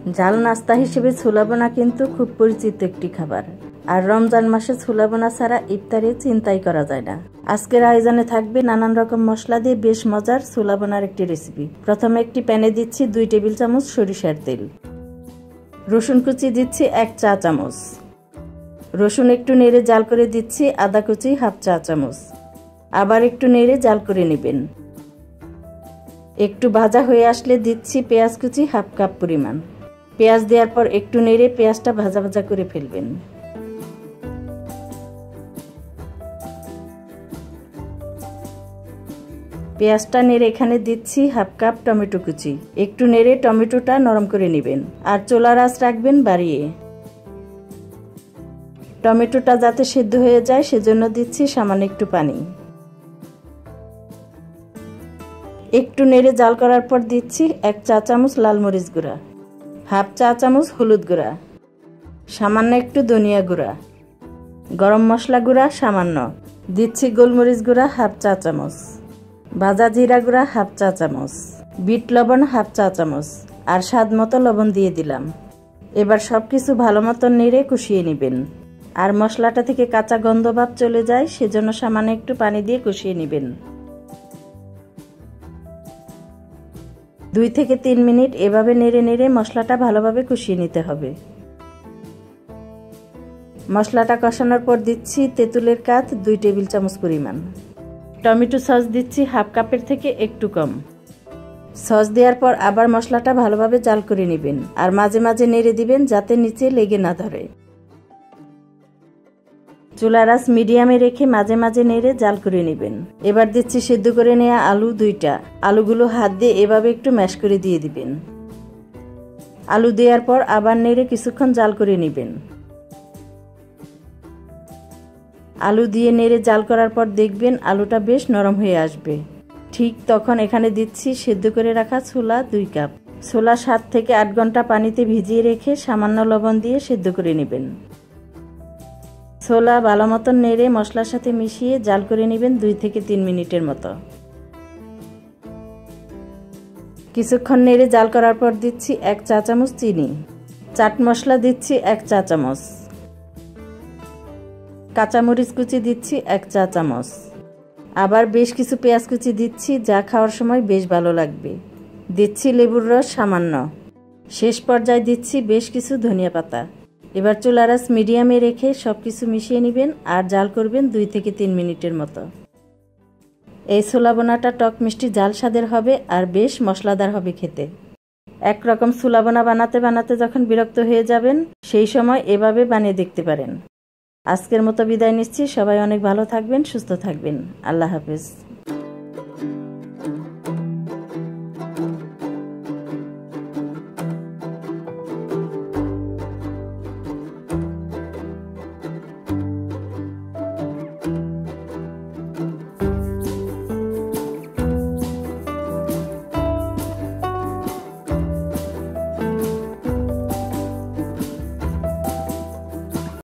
ঝাল নাস্তা হিসেবে ছোলা বোনা কিন্তু খুব পরিচিত একটি খাবার। আর রমজান মাসে ছোলা বোনা ছাড়া ইফতারে চিন্তাই করা যায় না। আজকের আয়োজনে থাকবে নানান রকম মশলা দিয়ে বেশ মজার ছোলা বোনার একটি রেসিপি। প্রথমে একটি প্যানে দিচ্ছি 2 টেবিল চামচ সরিষার তেল। রসুন কুচি দিচ্ছি 1 চা চামচ। রসুন একটু নেড়ে জাল করে দিচ্ছি আদা কুচি 1/2 চা চামচ। আবার একটু নেড়ে জাল করে নেবেন। একটু ভাজা হয়ে আসলে দিচ্ছি পেঁয়াজ কুচি 1/2 কাপ পরিমাণ। পেঁয়াজ দেওয়ার পর একটু নেড়ে পেঁয়াজটা ভাজা ভাজা করে ফেলবেন। পেঁয়াজটা নেড়ে এখানে দিচ্ছি 1/2 কাপ টমেটো কুচি। একটু নেড়ে টমেটোটা নরম করে নেবেন আর চুলার আঁচ রাখবেন বাড়িয়ে। টমেটোটা যাতে সেদ্ধ হয়ে যায় সেজন্য দিচ্ছি সামান্য একটু পানি। একটু নেড়ে জাল করার পর দিচ্ছি 1 চা চামচ লাল মরিচ গুঁড়া, 1/2 চা চামচ হলুদ গুঁড়া, সামান্য একটু ধনিয়া গুঁড়া, গরম মশলা গুঁড়া সামান্য, দিচ্ছি গোলমরিচ গুঁড়া 1/2 চা চামচ, ভাজা জিরা গুঁড়া 1/2 চা চামচ, বিট লবণ 1/2 চা চামচ আর স্বাদ মতো লবণ দিয়ে দিলাম। এবার সবকিছু ভালো মতো নেড়ে কষিয়ে নেবেন। আর মশলাটা থেকে কাঁচা গন্ধ ভাব চলে যায় সেজন্য সামান্য একটু পানি দিয়ে কষিয়ে নেবেন। 2 থেকে 3 মিনিট এভাবে নেড়ে নেড়ে মশলাটা ভালোভাবে কষিয়ে নিতে হবে। মশলাটা কষানোর পর দিচ্ছি তেঁতুলের কাঠ 2 টেবিল চামচ পরিমাণ। টমেটো সস দিচ্ছি 1/2 কাপের থেকে একটু কম। সস দেওয়ার পর আবার মশলাটা ভালোভাবে জাল করে নেবেন আর মাঝে মাঝে নেড়ে দিবেন যাতে নিচে লেগে না ধরে। চুলার আঁচ মিডিয়ামে রেখে মাঝে মাঝে নেড়ে জাল করে নেবেন। এবার দিচ্ছি সিদ্ধ করে নেওয়া আলু 2টা। আলুগুলো হাত দিয়ে এভাবে একটু ম্যাশ করে দিয়ে দিবেন। আলু দেওয়ার পর আবার নেড়ে কিছুক্ষণ জাল করে নেবেন। আলু দিয়ে নেড়ে জাল করার পর দেখবেন আলুটা বেশ নরম হয়ে আসবে। ঠিক তখন এখানে দিচ্ছি সিদ্ধ করে রাখা ছোলা 2 কাপ। ছোলা 7 থেকে 8 ঘন্টা পানিতে ভিজিয়ে রেখে সামান্য লবণ দিয়ে সিদ্ধ করে নেবেন। ছোলা ভালো মতন নেড়ে মশলার সাথে মিশিয়ে জাল করে নেবেন 2 থেকে 3 মিনিটের মতো। কিছুক্ষণ নেড়ে জাল করার পর দিচ্ছি 1 চা চামচ চিনি। চাট মশলা দিচ্ছি 1 চা চামচ। কাঁচামরিচ কুচি দিচ্ছি 1 চা চামচ। আবার বেশ কিছু পেঁয়াজ কুচি দিচ্ছি যা খাওয়ার সময় বেশ ভালো লাগবে। দিচ্ছি লেবুর রস সামান্য। শেষ পর্যায়ে দিচ্ছি বেশ কিছু ধনিয়া পাতা। এবার চুলার আঁচ মিডিয়ামে রেখে সবকিছু মিশিয়ে নেবেন আর জাল করবেন 2 থেকে 3 মিনিটের মতো। এই ছোলা বোনাটা টক মিষ্টি ঝাল স্বাদের হবে আর বেশ মশলাদার হবে খেতে। একরকম ছোলা বোনা বানাতে বানাতে যখন বিরক্ত হয়ে যাবেন সেই সময় এভাবে বানিয়ে দেখতে পারেন। আজকের মতো বিদায় নিচ্ছি। সবাই অনেক ভালো থাকবেন, সুস্থ থাকবেন। আল্লাহ হাফেজ।